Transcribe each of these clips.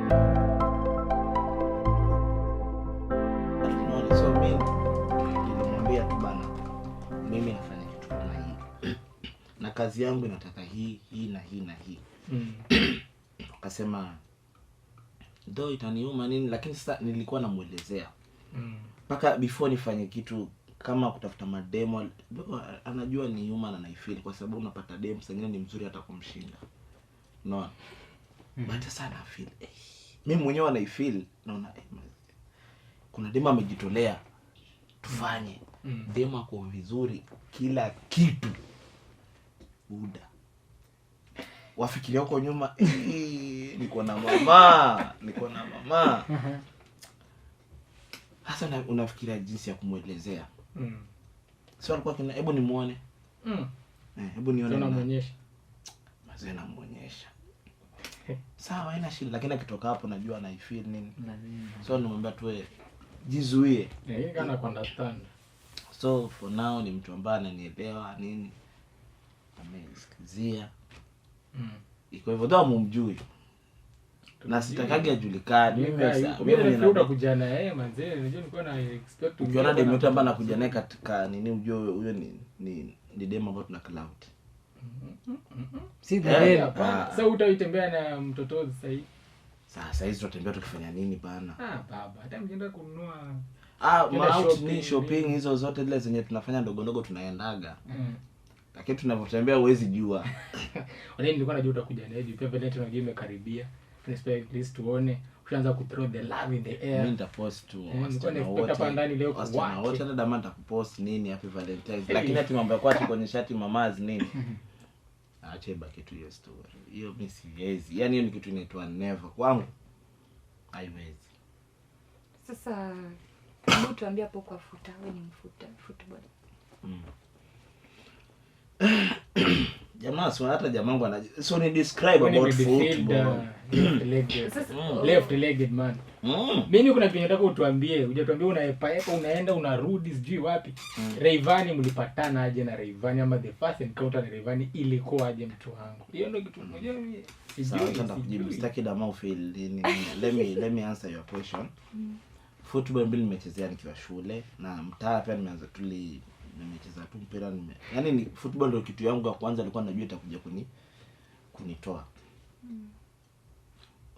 So mimi nilimwambia tu bana, mimi nafanya kitu kama hii na kazi yangu inataka hii na hii na hii. Akasema ndio itaniuma nini, lakini sasa nilikuwa namuelezea mpaka before nifanye kitu kama kutafuta mademo, anajua ni human na naifeel, kwa sababu unapata demo sengine ni mzuri hata kumshinda, unaona. But sana feel mimi mwenyewe naifeel, naona kuna demo amejitolea tufanye. Demo ako vizuri kila kitu, buda wafikiria huko nyuma niko na mama. Hasa unafikiria jinsi ya kumuelezea. Sio alikuwa hebu nimuone. Hebu nione. Unamuonyesha. Mazee namuonyesha. Sawa, haina shida, lakini akitoka hapo najua na feel nini. So nimwambia tu jizuie. Hii kana understand. So for now ni mtu ambaye ananielewa nini. Amesikizia. Iko hivyo ndio mumjui. Na sitakagi ajulikane. Mimi nilifuta kujana yeye manzee, unajua nilikuwa na expect ukiona demo mtu ambaye anakuja naye katika nini, ujue huyo ni demo ambayo tuna cloud. Si ndio? Sasa utaitembea na mtoto sasa hivi. Sasa hizi tutembea tukifanya nini bana? Baba, hata mjenda kununua ni shopping hizo zote zile zenye tunafanya ndogo ndogo tunaendaga. Lakini tunapotembea huwezi jua. Wale nilikuwa najua utakuja naye, pia vile tunajua imekaribia. Respect list tuone ushaanza ku throw the love in the air. Mimi nitapost tu wasichana wote hapa ndani leo kwa wote, hata dama nitakupost nini happy Valentine's, lakini ati mambo yako ati kwenye shati mamazi nini. Acha ibaki tu hiyo story. Hiyo mimi siwezi. Yaani hiyo ni kitu inaitwa never kwangu. Haiwezi. Sasa hebu tuambie hapo kwa futa, wewe ni football. Jamaa sio hata jamangu ana so ni describe about football. Left legged man. Mimi kuna kitu nataka utuambie, hujatuambia unaepa unaenda unarudi sijui wapi. Rayvanny mlipatana aje na Rayvanny, ama the first encounter na Rayvanny ilikuwa aje mtu wangu? Hiyo ndio kitu mmoja mimi sijui kujibu, sitaki dama ufeel nini. Let me answer your question. Football mbili nimechezea nikiwa shule na mtaa pia nimeanza nimecheza tu mpira yaani ni football ndio kitu yangu ya kwanza, nilikuwa najua itakuja kunitoa.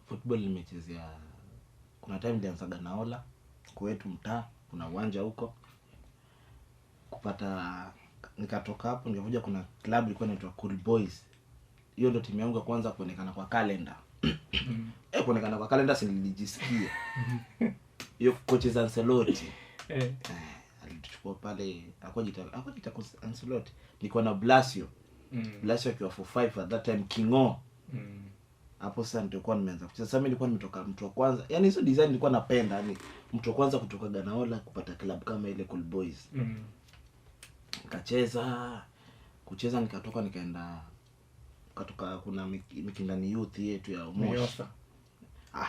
Football nimechezea, kuna time nilianzaga Naola kwetu mtaa, kuna uwanja huko kupata, nikatoka hapo nikakuja kuna club ilikuwa inaitwa Cool Boys. Hiyo ndio timu yangu ya kwanza kuonekana kwa calendar. Kuonekana kwa calendar si nilijisikia. Hiyo coaches Ancelotti. Alituchukua pale, akojita Ancelotti. Nilikuwa na Blasio. Blasio akiwa for 5 at that time Kingo. Hapo sasa nilikuwa nimeanza kucheza. Sasa mimi nilikuwa nimetoka mtu wa kwanza. Yaani hizo design nilikuwa napenda, yani mtu wa kwanza kutoka Ganaola kupata club kama ile Cool Boys. Kucheza nikatoka nikaenda kuna Mikindani youth yetu ya Umoshi.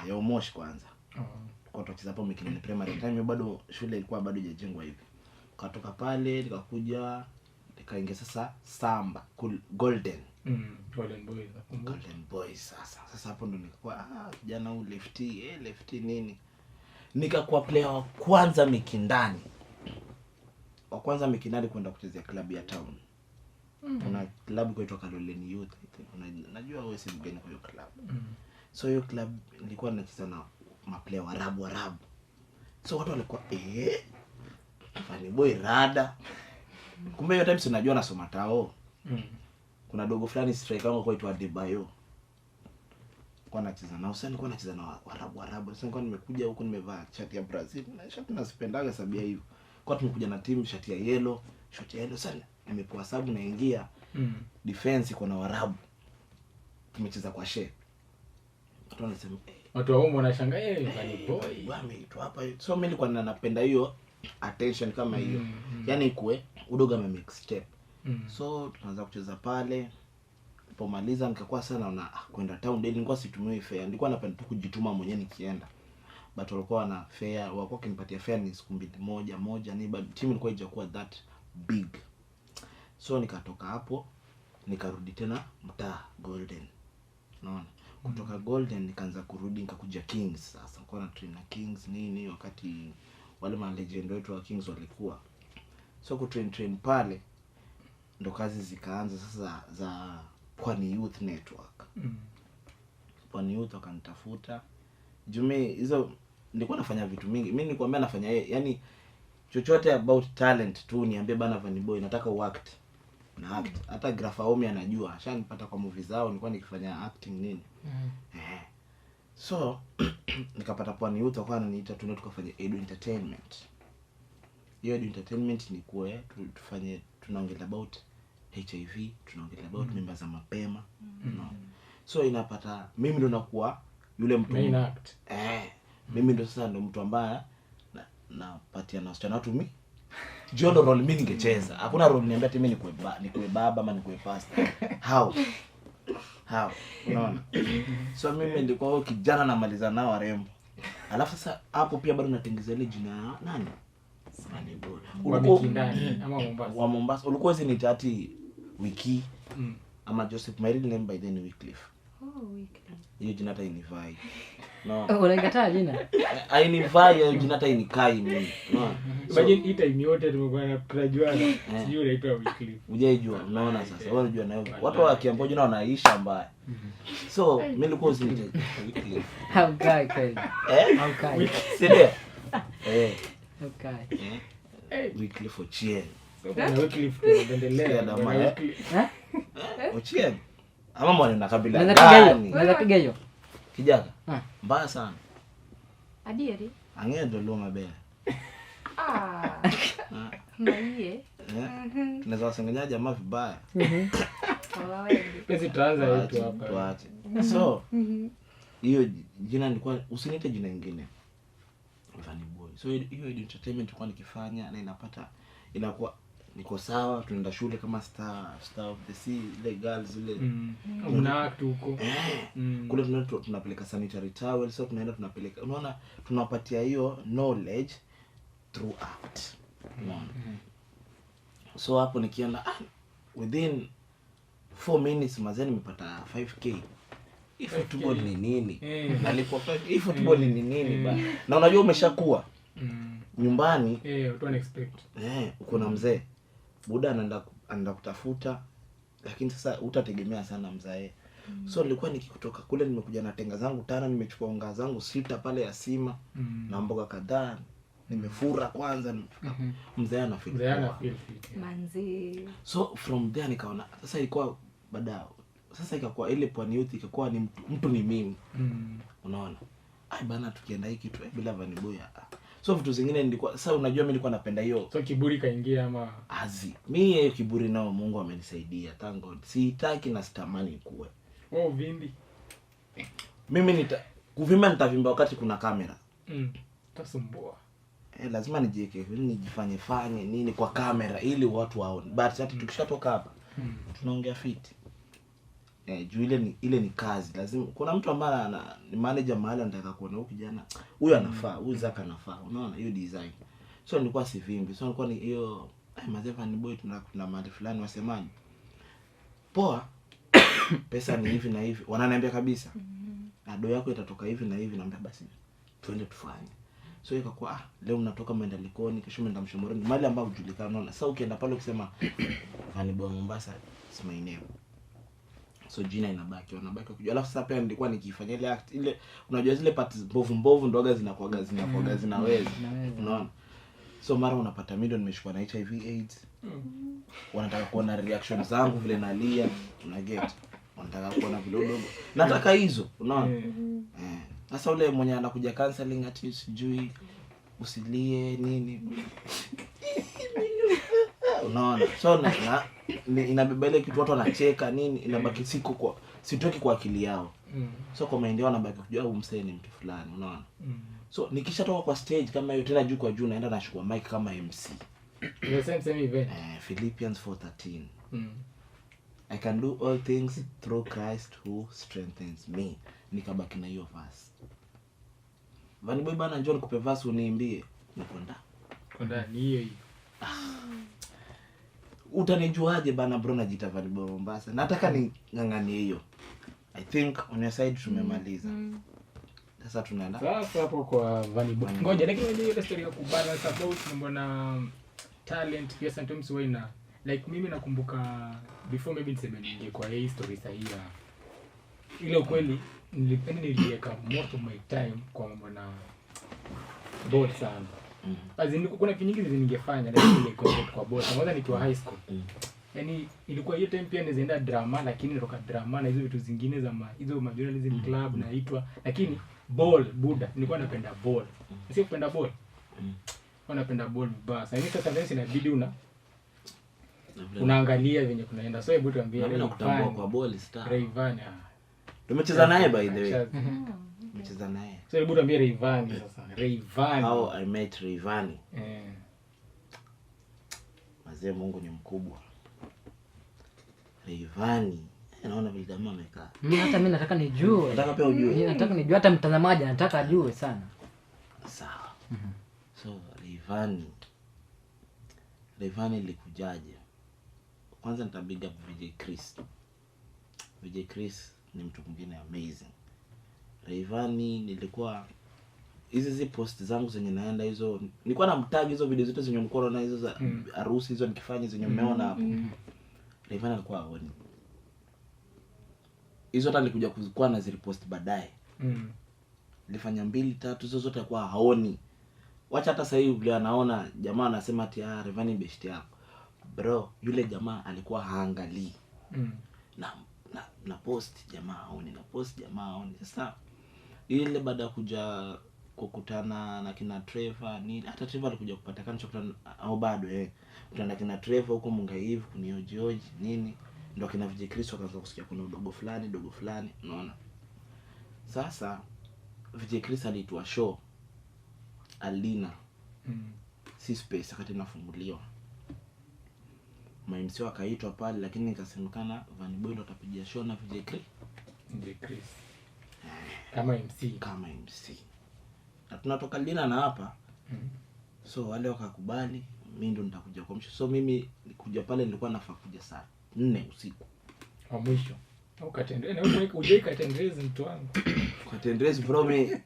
Ya Umoshi kwanza. Kwa tucheza hapo Mikindani primary time, bado shule ilikuwa bado haijajengwa hivi. Katoka pale nikakuja nikaingia sasa Samba Golden Boys. Sasa hapo ndo nilikuwa kijana huyu lefty nini, nikakuwa player wa kwanza Mikindani. Kwenda kuchezea club ya town. Kuna club inaitwa Kaloleni Youth. Najua wewe si mgeni kwa hiyo club. So hiyo club nilikuwa nacheza na maplayer wa Arabu. So watu walikuwa Funny boy rada. Kumbe hiyo time sinajua nasoma tao. Kuna dogo fulani striker wangu kwaitwa Adebayo. Kwa nacheza na Hussein, kwa nacheza na Arabu. Sasa nilikuwa nimekuja huko nimevaa shati ya Brazil. Na shati nasipendaga sabia hiyo. Kwa tumekuja na timu shati ya yellow sana. Nimepoa sababu naingia defense iko na Waarabu. Tumecheza kwa she. Watu wanasema watu wa huko wanashangaa Funny boy wameitwa hapa. So mimi nilikuwa ninapenda hiyo attention kama hiyo. Yaani ikue udoga make step. So tunaanza kucheza pale. Nilipomaliza nikakuwa sana na kwenda town daily, nilikuwa situmii fare. Nilikuwa napenda tu kujituma mwenyewe nikienda. But walikuwa na fare, walikuwa kinipatia fare ni siku mbili moja ni but team ilikuwa haijakuwa that big. So nikatoka hapo nikarudi tena mtaa Golden. Unaona? kutoka Golden nikaanza kurudi nikakuja Kings. Sasa nilikuwa na train na Kings nini wakati wale ma legend wetu wa Kings walikuwa. So kutrain pale ndo kazi zikaanza sasa za Pwani Youth Network. Pwani Youth wakanitafuta. Jume hizo nilikuwa nafanya vitu mingi. Mimi nilikwambia nafanya yani chochote about talent tu niambie bana Vanny Boy nataka uact. Na act. Hata Grafaomi anajua. Ashanipata kwa movie zao nilikuwa nikifanya acting nini. So nikapata Pwani Youth wakawa wananiita tuende tukafanya Edu Entertainment. Hiyo Edu Entertainment ni kwa tufanye tunaongelea about HIV, tunaongelea about mimba za mapema. No. So inapata mimi ndo nakuwa yule mtu main act. Mimi ndo sasa ndo mtu ambaye napatia na wasichana watu mimi. Jono role mimi ningecheza. Hakuna role niambia ati mimi nikuwe baba ama nikuwe pastor. How? Unaona? So mimi nilikuwa huyo kijana namaliza nao warembo. Alafu sasa hapo pia bado natengeza ile jina nani? Vanny Boy. Ulikuwa ndani ama Mombasa? Wa Mombasa. Ulikuwa zinitati Wiki ama Joseph, my real name by then Wycliffe. Wycliffe. Hiyo jina hata inivai. No. Unakataa jina? Hainivai hiyo jina hata inikai mimi. No. Imagine hii time yote tumekuwa tunajuana. Sijui unaitwa Wycliffe. Hujaijua, unaona sasa. Wewe unajua nayo. Watu wa Kiambu jina wanaisha mbaya. So, mimi nilikuwa zinitati Wycliffe. Haukai kweli. Haukai. Sidia. Haukai. Wycliffe Ochieng. Na Wycliffe tunaendelea na Wycliffe. Ochieng. Ama mwana na kabila gani? Unaweza piga hiyo. Kijaka. Mbaya sana. Adieri. Angedo lo mabele. Maiye. Tunaweza wasengenya jamaa vibaya. Pesi tuanza yetu hapa. Tuache. So, hiyo jina nilikuwa usiniite jina lingine. Vanny Boy. So hiyo entertainment nilikuwa nikifanya na inapata inakuwa niko sawa, tunaenda shule kama star of the sea, the girls zile. Una act huko. Kule tunapeleka sanitary towels, so tunaenda tunapeleka. Unaona tunapatia hiyo knowledge through act. Unaona. So hapo nikienda within 4 minutes mazeni nimepata 5k. Hii football ni nini? Nalipwa 5. Hii football ni nini ba? Na unajua umeshakuwa nyumbani watu unexpect. Uko na mzee. Buda anaenda kutafuta lakini sasa utategemea sana mzae. So nilikuwa nikikutoka kule nimekuja na tenga zangu 5, nimechukua unga zangu 6 pale ya sima na mboga kadhaa. Nimefura kwanza mzee ana feel manzi. So from there nikaona sasa ilikuwa badao. Sasa ikakuwa ile Pwani Youth ikakuwa ni mtu ni mimi. Unaona? Bana tukienda hiki tu bila Vanny Boy. So vitu zingine nilikuwa sasa unajua mimi nilikuwa napenda hiyo. So kiburi kaingia ama mimi hiyo kiburi nao Mungu amenisaidia. Thank God. Sitaki na sitamani kuwe. Vimbi. Mimi kuvimba nitavimba wakati kuna kamera. Tasumbua. Lazima nijiweke, nijifanye nini kwa kamera ili watu waone. But hata tukishatoka hapa tunaongea fiti. Juu ile ni kazi. Lazima kuna mtu ambaye ni manager mahali anataka kuona huyu kijana. Huyu anafaa, huyu Zaka anafaa. Unaona hiyo design. So nilikuwa sivimbi. So nilikuwa ni hiyo mazee Vanny Boy tuna mahali fulani wasemaje? Poa. Pesa ni hivi na hivi. Wananiambia kabisa. Ado yako itatoka hivi na hivi, naambia basi twende tufanye. So ikakuwa leo mnatoka mwenda Likoni, kesho mwenda Mshomoroni, mahali ambapo hujulikana. Unaona sasa ukienda pale ukisema Vanny Boy Mombasa, it's my name. So jina inabaki, wanabaki kujua. Alafu sasa pia nilikuwa nikifanya ile act ile, unajua zile parts mbovu ndoga zinakuaga zinaweza. Unaona? So mara unapata milioni nimeshikwa na HIV AIDS. Wanataka kuona reaction zangu vile nalia, una get. Wanataka kuona vile udogo. Nataka hizo, unaona? Sasa ule mwenye anakuja counseling ati sijui usilie nini. Unaona? So inabeba ile kitu watu wanacheka nini, inabaki sitoki kwa akili yao. So kwa mind yao wanabaki kujua huyu msee ni mtu fulani, unaona? So nikishatoka kwa stage kama hiyo tena juu kwa juu naenda nachukua mic kama MC. The same event. Philippians 4:13. I can do all things through Christ who strengthens me. Nikabaki na hiyo verse. Vanny Boy bana njoo nikupe verse uniimbie. Nikonda ni hiyo. Utanijuaje bana bro najiita Vanny Boy Mombasa? Nataka ni nganganie hiyo. I think on your side tumemaliza. Sasa tunaenda sasa hapo kwa Vanny Boy. Ngoja lakini ile story ya kubalance about mambo na talent pia sometimes wewe na like mimi nakumbuka before maybe niseme ningekuwa hii story sahihi ile ukweli niliweka most of my time kwa mambo na ball sana. Azini kuna vitu nyingi ningefanya lakini kwa ball kwanza nikiwa high school. Yaani ilikuwa hiyo time pia nizaenda drama lakini nitoka drama na hizo vitu zingine za hizo journalism club naitwa lakini ball buda nilikuwa napenda ball. Sio kupenda ball. Napenda ball basi. Yaani sasa sometimes inabidi unaangalia venye kunaenda. So hebu tuambie mimi nakutambua kwa ball star. Rayvanny. Tumecheza naye by the way. Tumecheza naye. So hebu tuambie Rayvanny sasa. Rayvanny. How I met Rayvanny. Mazee Mungu ni mkubwa. Rayvanny. Naona vile jamaa amekaa. Mimi nataka nijue. Nataka pia ujue. Mimi nataka nijue hata mtazamaji anataka ajue sana. Sawa. So Rayvanny likujaje? Kwanza nitabiga VJ Chris. VJ Chris ni mtu mwingine amazing. Rayvanny nilikuwa hizi post zangu zenye naenda hizo nilikuwa namtag hizo video zote zenye nilikuwa naona hizo za harusi hizo nikifanya zenye umeona hapo. Rayvanny alikuwa haoni. Hizo hata nilikuja kuzikuwa na zilipost baadaye. Nilifanya 2-3 hizo zote alikuwa haoni. Wacha hata sasa hivi vile anaona jamaa anasema ati Rayvanny best yako. Bro, yule jamaa alikuwa haangalii. Na post jamaa haoni, na post jamaa haoni. Sasa ile baada ya kuja kukutana na kina Trevor nini, hata Trevor alikuja kupatikana chokutana au bado kutana kina Trevor huko Mungaivu kuniojoji nini, ndio kina VJ Chris wakaanza kusikia kuna dogo fulani, unaona. Sasa VJ Chris aliitwa show Alina. Si space wakati inafunguliwa. MC akaitwa pale lakini nikasemekana Vanny Boy ndo atapigia show na VJ Chris. Kama MC. Na tunatoka Lina na hapa. So wale wakakubali mimi ndo nitakuja kwa mwisho. So mimi kuja pale nilikuwa nafaa kuja saa 4 usiku. Kwa mwisho. Au katendrezi na wewe uje katendrezi mtu wangu. Katendrezi bro me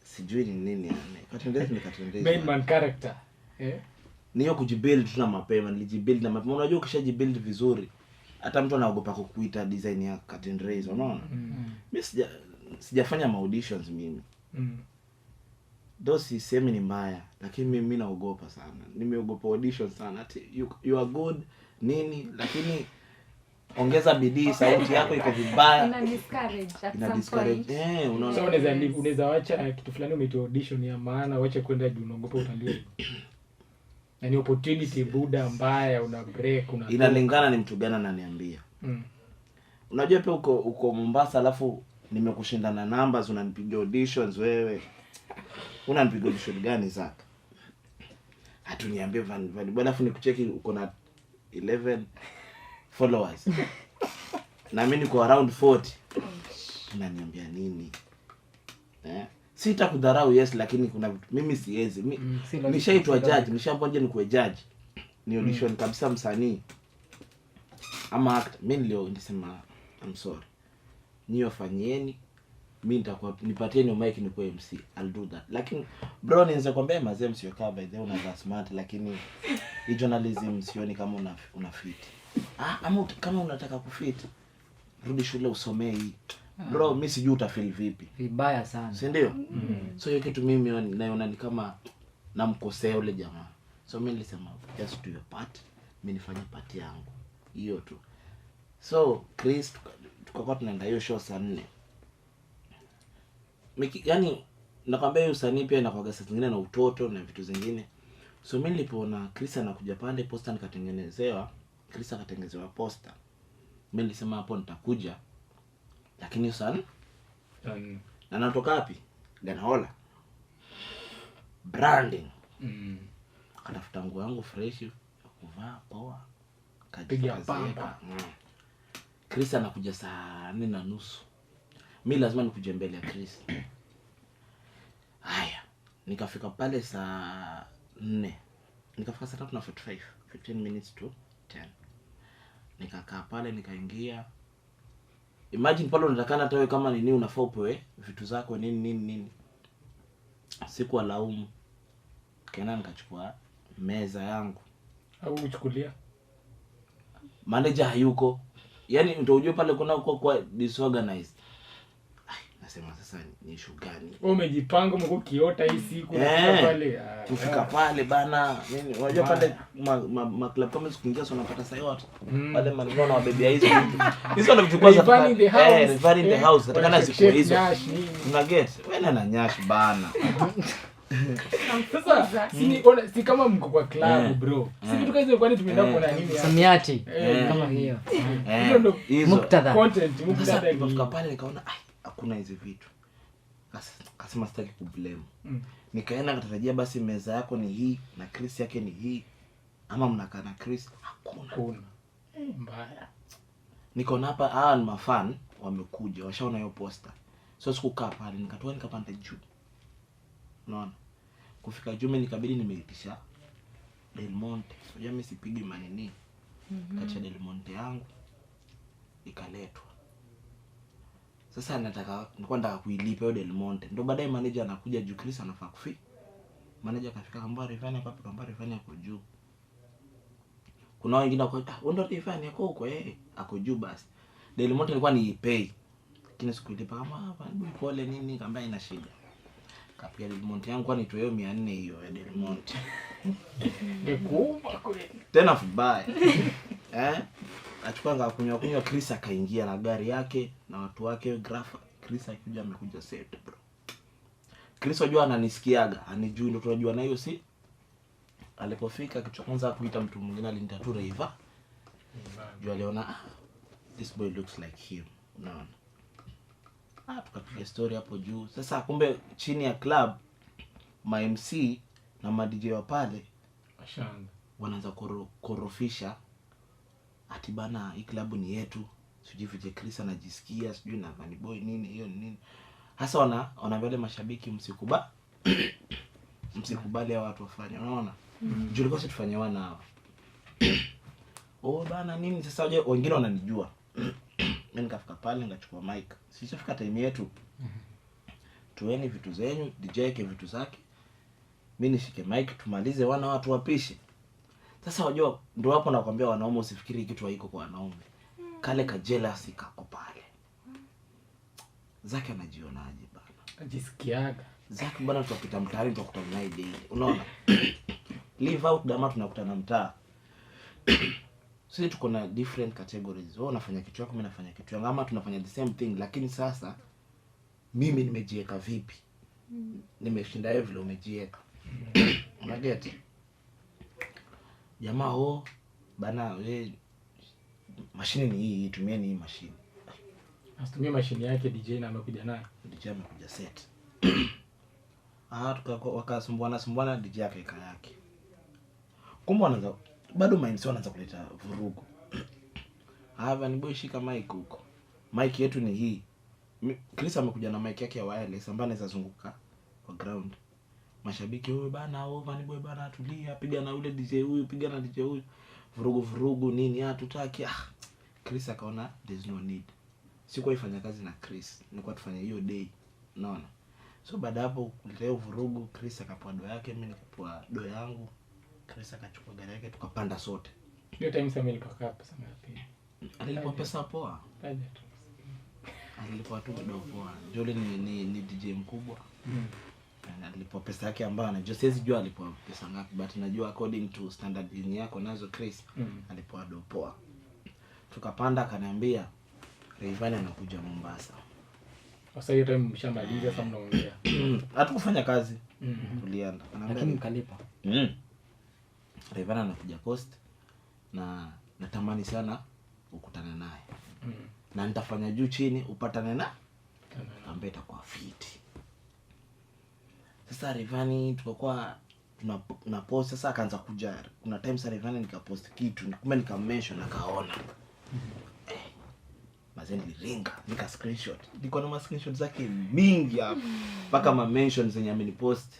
sijui ni nini katendrezi ni katendrezi. Main man character. Ni hiyo kujibuild tu na mapema, nilijibuild na mapema. Unajua ukishajibuild vizuri hata mtu anaogopa kukuita design ya katendrezi, unaona? Mimi sijafanya auditions mimi. Dosi semi ni mbaya, lakini mimi naogopa sana. Nimeogopa auditions sana. Ati you are good nini, lakini ongeza bidii, sauti yako iko vibaya. Ina discourage at some point. Unaona. So unaweza acha kitu fulani umetoa audition ya maana, uache kwenda juu unaogopa utaliwa. Na ni opportunity buda mbaya una break inalingana ni mtu gani ananiambia. Unajua pia uko Mombasa alafu nimekushindana numbers unanipigia auditions wewe. Unanipigia audition gani zaka? Hatuniambie Vanny Boy alafu nikucheki uko na 11 followers. Na mimi niko around 40. Unaniambia nini? Sitakudharau yes lakini kuna vitu mimi siwezi. Nishaitwa judge, nishaambia nikuwe judge. Ni audition kabisa msanii. Ama actor, mimi leo nilisema I'm sorry. Niyo fanyeni, mimi nitakuwa nipatieni mic nikuwe MC. I'll do that. Lakini bro nianze kwambia mazee msio cover by the way una smart lakini hii journalism sioni kama una fit. Ama kama unataka kufit rudi shule usomee hii. Bro mimi sijui utafeel vipi. Vibaya sana. Si ndio? So hiyo kitu mimi naona ni kama namkosea yule jamaa. So mimi nilisema just do your part, mimi nifanye part yangu. Hiyo tu. So Chris tukakuwa tunaenda hiyo show saa 4. Yaani nakwambia hiyo usanii pia inakuwa saa zingine na utoto na vitu zingine. So mimi nilipoona Chris anakuja pale poster nikatengenezewa, Chris akatengenezewa poster. Mimi nilisema hapo nitakuja. Lakini sana na natoka wapi? Ganaola. Branding. Akatafuta nguo yangu fresh kuvaa poa. Kajipiga pamba. Chris anakuja saa 4:30. Mimi lazima nikuje mbele ya Chris. Haya, nikafika pale saa 4. Nikafika saa 3:45, 15 minutes to 10. Nikakaa pale nikaingia. Imagine pale unatakana hata wewe kama nini unafaa upewe vitu zako nini. Siku alaumu. Kaenda nikachukua meza yangu. Au uchukulia? Manager hayuko. Yaani ndio ujue pale kuna kwa disorganized. Nasema sasa ni issue gani? Wewe umejipanga umekuwa kiota hii siku na pale. Kufika pale bana. Nini unajua pale ma club kama sikuingia so unapata saa yote. Pale maneno na wabebea hizo vitu. Hizo ndio vitu kwanza. Referring in the house. Natakana siku hizo. Una get? Wewe na nyash bana. Sasa si kama mko kwa club bro. Si vitu kazi kwani tumeenda kuona nini hapa? Samiati kama hiyo. Hizo Muktadha. Content Sasa nilipofika pale nikaona hakuna hizo vitu. Kasema sitaki kublame. Nikaenda nikatarajia basi meza yako ni hii na Chris yake ni hii ama mnakaa na Chris hakuna. Mbaya. Nikaona hapa ni mafan wamekuja washaona hiyo poster. So sikukaa pale nikatoka nikapanda juu. Unaona? Kufika juu mimi nikabidi nimeitisha Del Monte. Unajua mimi sipigi manini. Kacha Del Monte yangu ikaletwa. Sasa nilikuwa nataka kuilipa hiyo Del Monte. Ndio baadaye manager anakuja juu Chris anafaa kufika. Manager akafika kamba Rayvanny hapa kamba Rayvanny ako juu. Kuna wengine wako ndio Rayvanny ako huko ako juu basi. Del Monte ilikuwa ni pay. Lakini sikuilipa kama hapa pole nini kamba ina shida. Kapiga Del Monte yangu kwa nitoe 400 hiyo ya Del Monte. Ngekuuma kweli. Tena vibaya. Achukua kunywa Chris akaingia na gari yake na watu wake Grafa. Chris akija amekuja set bro. Chris wajua ananisikiaga, anijui ndio tunajua na hiyo si. Alipofika kitu kwanza kuita mtu mwingine alinita tu Rayva. Jua aliona this boy looks like him. Unaona? Tukapiga story hapo juu. Sasa kumbe chini ya club ma MC na ma DJ wa pale Ashanga wanaanza korofisha ati bana hii club ni yetu. Sijui vile Chris anajisikia, sijui na Vanny Boy nini hiyo nini. Hasa wanaambia mashabiki msikubali hao watu wafanye. Unaona? Juu ilikuwa tufanye wana hawa. Bana nini sasa wengine wananijua. Mimi nikafika pale nikachukua mic. Sishafika time yetu. Tueni vitu zenyu, DJ yake vitu zake. Mimi nishike mic tumalize wana watu wapishe. Sasa wajua ndio hapo nakwambia wanaume usifikiri kitu haiko kwa wanaume. Kale ka jealousy kako pale. Zake anajionaje bana? Ajisikiaga. Zake bana tutapita mtaani tutakutana naye daily. Unaona? Live out dama tunakutana mtaa. Sisi tuko na different categories. Wewe unafanya kitu yako, mimi nafanya kitu yangu. Ama tunafanya the same thing lakini sasa mimi nimejiweka vipi? Nimeshinda wewe vile umejiweka. Unaget? Jamaa bana wewe mashine ni hii, tumieni hii mashine. Asitumie mashine yake DJ na amekuja nayo. DJ amekuja set. Wakasumbuana DJ yake yake. Kumbe wanaanza bado mindset wanaanza kuleta vurugu. Vanny Boy shika mic huko. Mic yetu ni hii. Chris amekuja na mic yake ya wireless ambayo inaweza zunguka kwa ground. Mashabiki bana Vanny Boy bana tulia, piga na ule DJ huyu, piga na DJ huyu. Vurugu nini hatutaki. Chris akaona there's no need. Sikuwa ifanya kazi na Chris. Nilikuwa tufanye hiyo day. Unaona? So baada hapo kuleta vurugu, Chris akapoa do yake, mimi nikapoa do yangu. Chris akachukua gari yake tukapanda sote. Hiyo time Samuel paka pesa ngapi? Alilipa pesa poa. Taja tu. Alilipa tu kidogo poa. Jole ni DJ mkubwa. Alilipa pesa yake ambayo anajua siwezi jua alilipa pesa ngapi but najua according to standard yini yako nazo Chris alilipa do poa. Tukapanda akaniambia Rayvanny anakuja Mombasa. Sasa hiyo time mshamaliza sasa mnaongea. Hatukufanya kazi. Tulienda. Lakini mkalipa. Rayvanny anakuja Coast na natamani sana ukutane naye. Na nitafanya juu chini upatane na ambaye itakuwa fiti. Sasa Rayvanny tukakuwa tuna post sasa akaanza kuja. Kuna time sasa Rayvanny nikapost kitu, kumbe nikamention akaona. Mazeni niliringa, nika screenshot. Niko na ma screenshot zake mingi hapa. Mpaka ma mentions zenye amenipost.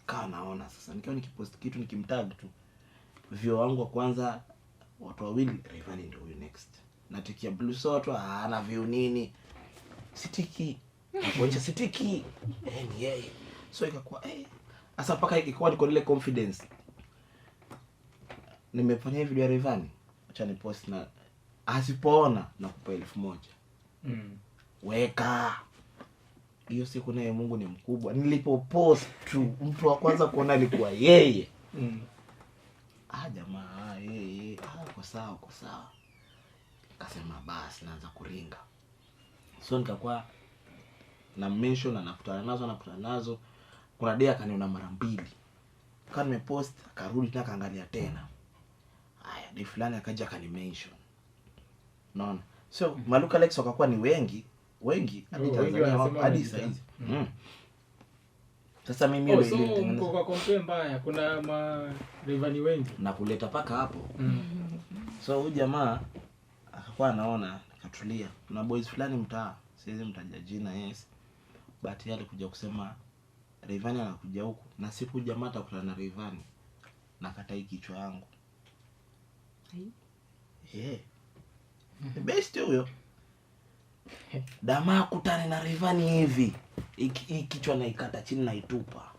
Kaa naona sasa nikiwa nikipost kitu nikimtag tu. View wangu wa kwanza watu wawili Rayvanny ndio huyo next. natikia blue soto ana view nini sitiki nakuonyesha sitiki ni yeye. So ikakuwa sasa paka ikakuwa niko ile confidence nimefanya hivi video ya Rayvanny acha ni post na asipoona nakupa 1000 weka hiyo siku naye Mungu ni mkubwa nilipopost tu mtu wa kwanza kuona alikuwa yeye. Jamaa yeye uko sawa akasema basi naanza kuringa. So nikakuwa na mention na nakutana nazo kuna day akaniona mara 2 kama nimepost akarudi tena kaangalia tena day fulani akaja akanimention unaona. So Maluka Lex wakakuwa ni wengi hadi Tanzania hadi sasa hizi. Sasa mimi ile nitengeneza kwa compare mbaya kuna Rayvanny wengi na kuleta paka hapo. So huyu jamaa akakuwa anaona akatulia. Kuna boys fulani mtaa siwezi mtaja jina but yeye alikuja kusema Rayvanny anakuja huku na siku jamaa atakutana na Rayvanny nakata hii kichwa yangu. Best huyo. Dama kutane na Rayvanny hivi. Hii kichwa naikata chini na itupa.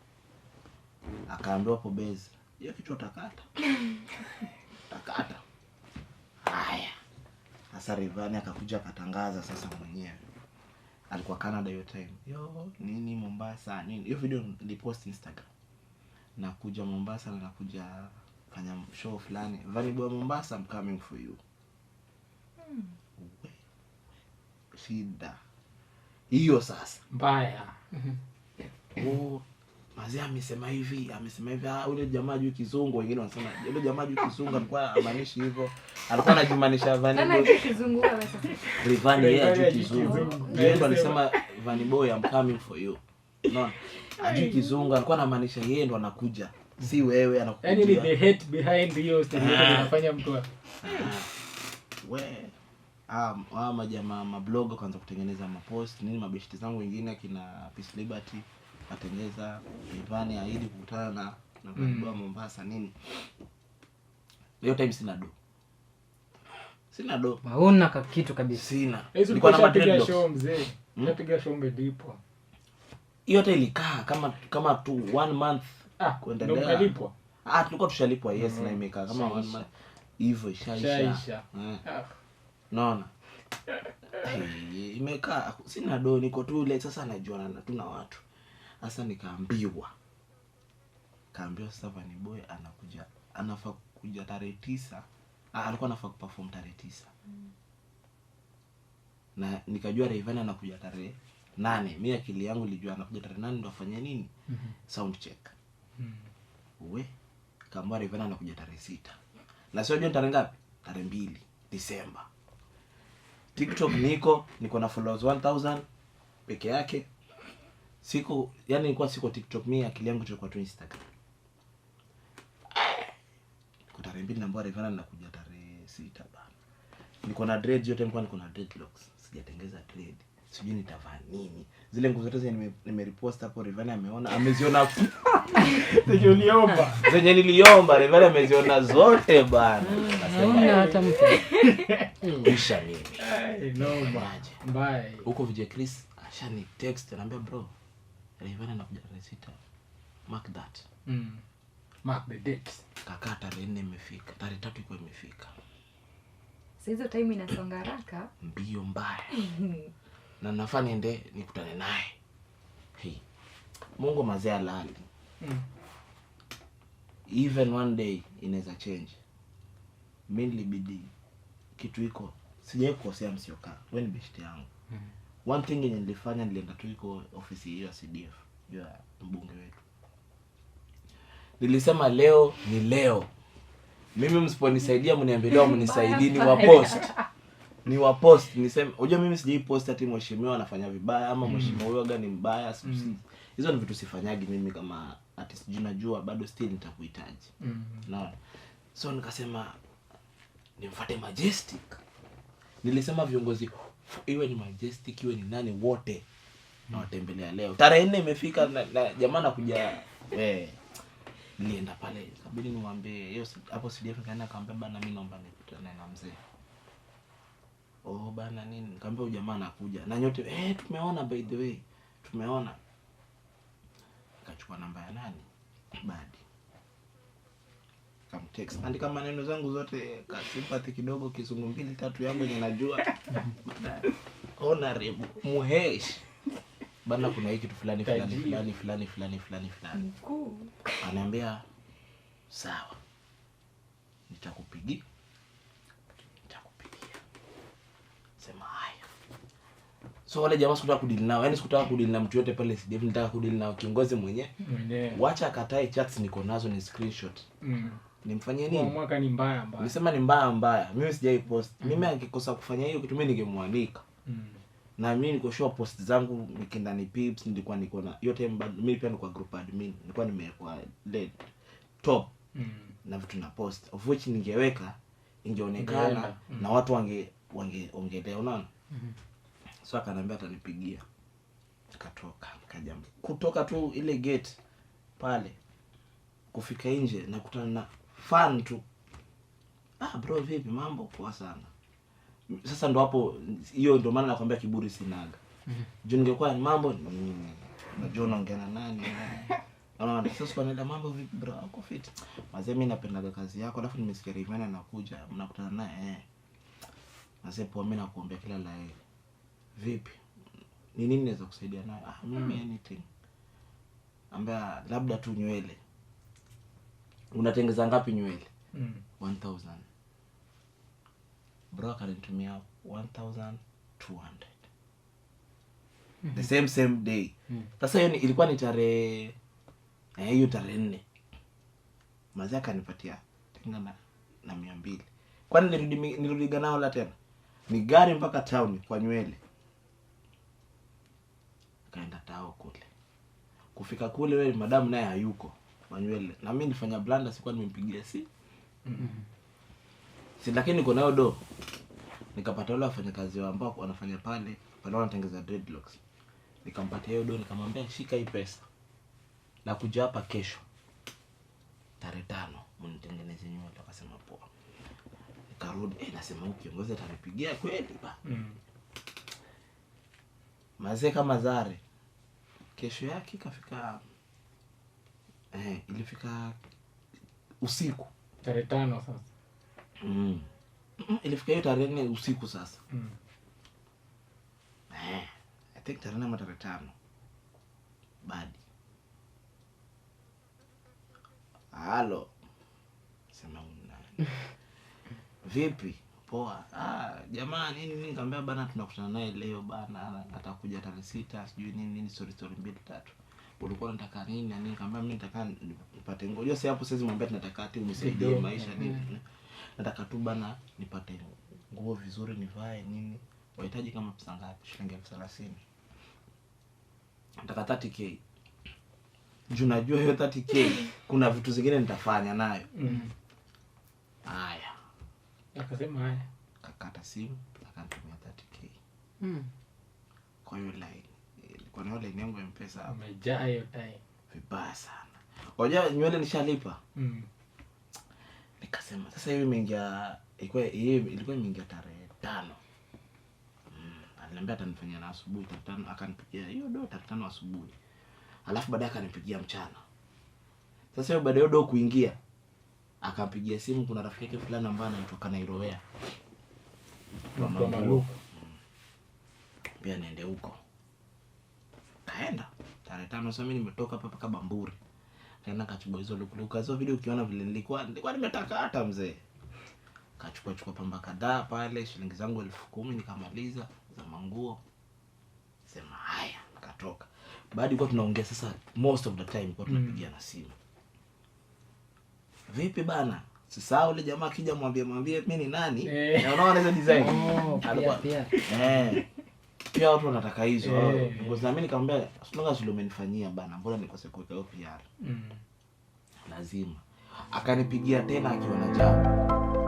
Akaambiwa hapo base. Hiyo kichwa takata. Haya. Sasa Rayvanny akakuja akatangaza sasa mwenyewe. Alikuwa Canada hiyo time. Nini Mombasa nini. Hiyo video nilipost Instagram. Nakuja Mombasa na nakuja fanya show fulani. Vanny Boy Mombasa, I'm coming for you. Shida. Hiyo sasa mbaya. Mazee amesema hivi, ule jamaa juu kizungu, wengine wanasema yule jamaa juu kizungu alikuwa amaanishi hivyo. Alikuwa anajumaanisha Vanny Boy. Sana kizungu wewe sasa. Rayvanny yeye juu kizungu. Yeye ndo alisema Vanny Boy I'm coming for you. Unaona? Ajui kizungu alikuwa anamaanisha yeye ndo anakuja. Si wewe anakuja. Yaani ni the hate behind hiyo story inafanya mtu majamaa mablog kwanza kutengeneza mapost nini mabeshti zangu wengine kina Peace Liberty atengeza Rayvanny ahidi kukutana na kwa Mombasa nini. Hiyo time sina do. Hauna kitu kabisa. Sina. Nilikuwa na mapiga show mzee. Napiga show mbelipo. Hiyo hata ilikaa kama tu 1 month kuendelea. Ndio kalipwa. Tulikuwa tushalipwa na imekaa kama 1 month hivyo ishaisha. Naona. Imekaa sina do niko tu ile sasa najuana na tuna watu. Sasa nikaambiwa sasa Vanny Boy anafaa kuja tarehe 9. Alikuwa anafaa kuperform tarehe 9. Na nikajua Rayvanny anakuja tarehe 8. Mimi akili yangu ilijua anakuja tarehe 8 ndo afanye nini? Sound check. Kama Rayvanny anakuja tarehe 6. Na sio tarehe ngapi? Tarehe 2 Disemba. TikTok niko na followers 1000 peke yake. Nilikuwa siko TikTok, mimi akili yangu ilikuwa tu Instagram. Kwa tarehe 2 naambia Rayvanny anakuja tarehe 6 bana. Niko na dread yote, niko na dreadlocks. Sijatengeza dread. Sijui nitavaa nini. Zile nguo zote nimerepost hapo Rayvanny ameona, ameziona. Zenye niliomba Rayvanny ameziona zote bana. Hauna hata mtu. Kisha mimi. Mbaya. Huko VJ Chris ashani text anambia bro Rayvanny anakuja tarehe 6. Mark that. Mark the date. Kaka tarehe 4 imefika. Tarehe 3 iko imefika. Sasa hizo time inasonga haraka. Mbio mbaya. Na nafaa niende nikutane naye. Mungu mazee halali. Even one day inaweza change. Mimi nilibidi kitu iko sijai kukosea msioka. Wewe ni best yangu. One thing yenye nilifanya nilienda tu iko ofisi hiyo ya CDF ya mbunge wetu. Nilisema leo ni leo. Mimi msiponisaidia mniambie leo mnisaidie ni wa post niseme unajua mimi sijai post ati mheshimiwa anafanya vibaya ama mheshimiwa huyo gani mbaya. Hizo ni vitu sifanyagi mimi kama artist najua bado still nitakuhitaji. Naona. So nikasema nimfuate Majestic. Nilisema viongozi iwe ni Majestic iwe ni nani wote na watembelea leo. Tarehe 4 imefika na jamaa anakuja nilienda pale kabidi niwaambie hiyo hapo CDF kaenda kaambia bana mimi naomba nikutane na mzee. Oh bana nini, nikamwambia huyu jamaa anakuja na nyote tumeona, by the way tumeona. Nikachukua namba ya nani Badi, kamtext, andika maneno zangu zote, sympathy kidogo, Kizungu 2-3 yangu yenye najua. Honorable Muhesh bana, kuna hiki kitu fulani fulani. Ananiambia sawa, nitakupigia. Sema haya. So wale jamaa sikutaka kudili nao. Yaani sikutaka kudili na mtu yote pale CDF, nitaka kudili na kiongozi mwenyewe. Wacha akatae chats niko nazo ni screenshot. Nimfanyie nini? Mwaka ni mbaya. Nilisema ni mbaya. Mimi sijai post. Mimi angikosa kufanya hiyo kitu mimi ningemwandika. Na mimi niko sure post zangu nikienda ni pips nilikuwa niko na yote mimi pia niko group admin. Nilikuwa nimewekwa lead top. Na vitu na post of which ningeweka ingeonekana na watu ongelea, unaona. So akaniambia atanipigia. Nikaja kutoka tu ile gate pale kufika nje na kutana na fan tu. Bro vipi mambo? Poa sana. Sasa ndo hapo, hiyo ndo maana nakwambia kiburi sinaga. Juu ningekuwa mambo unajua unaongea na nani? Unaona, sasa kwa nenda mambo vipi bro? Uko fit? Mazee mimi napendaga kazi yako, alafu nimesikia Rayvanny anakuja, mnakutana naye Mazee poa, mimi nakuombea kila la heri. Vipi? Ni nini naweza kusaidia nayo? Mimi anything. Ambia labda tu nywele. Unatengeza ngapi nywele? 1000. Bro akanitumia 1200. The same day. Sasa hiyo ilikuwa ni tarehe hiyo tarehe 4. Mazee akanipatia tenga na 200. Kwani nirudi ganao la tena? Ni gari mpaka town kwa nywele. Kaenda tao kule. Kufika kule wewe madam naye hayuko kwa nywele. Na mimi nilifanya blanda, sikuwa nimempigia lakini niko nayo do. Nikapata wale wafanyakazi ambao wanafanya pale wanatengeza dreadlocks. Nikampatia hiyo do, nikamwambia shika hii pesa. Na kuja hapa kesho tarehe 5 mnitengeneze nywele. Akasema poa. Nikarudi nasema kiongozi atanipigia kweli ba. Mazee kama zare. Kesho yake ikafika ilifika usiku tarehe 5 sasa. Ilifika hiyo tarehe 4 usiku sasa. I think tarehe 4 tarehe 5. Badi. Halo. Sema nani? Vipi? Poa. Jamaa nini nikamwambia bana tunakutana naye leo bana, atakuja tarehe 6 sijui nini story 2-3. Ulikuwa unataka nini na nini? Nikamwambia mimi nataka nipate nguo. Hiyo si hapo sasa mwambia tunataka ati unisaidie maisha nini. Nataka tu bana nipate nguo vizuri nivae nini. Wahitaji kama pesa ngapi? Shilingi 30,000. Nataka 30k. Juu najua hiyo 30k kuna vitu zingine nitafanya nayo. Haya. Akasema haya. Kakata simu, akanitumia 30k. Kwa hiyo line. Kwa hiyo line yangu ya M-Pesa umejaa hiyo time. Vibaya sana. Unajua nywele nishalipa. Nikasema sasa hivi imeingia ilikuwa imeingia tarehe 5. Aliniambia atanifanyia na asubuhi tarehe 5, akanipigia hiyo do tarehe 5 asubuhi. Alafu baadaye akanipigia mchana. Sasa hiyo baadaye do kuingia akampigia simu, kuna rafiki yake fulani ambaye anatoka Nairobi. Kwa Maluku. Pia niende huko. Kaenda tarehe 5 sasa mimi nimetoka hapa paka Bamburi. Kaenda kachukua hizo luku. Hizo video ukiona vile nilikuwa nimetaka hata mzee. Kachukua pamba kadhaa pale, shilingi zangu 10,000 nikamaliza za manguo. Sema haya, nikatoka. Baada kwa tunaongea sasa most of the time kwa tunapigia na simu. Vipi bana? Sasa ule jamaa akija mwambie mimi ni nani? Na unaona hizo design. Pia. Pia watu wanataka hizo. Ngozi na mimi nikamwambia, "Songa zile umenifanyia bana, mbona nikose kuweka hiyo PR?" Lazima. Akanipigia tena akiwa na jambo.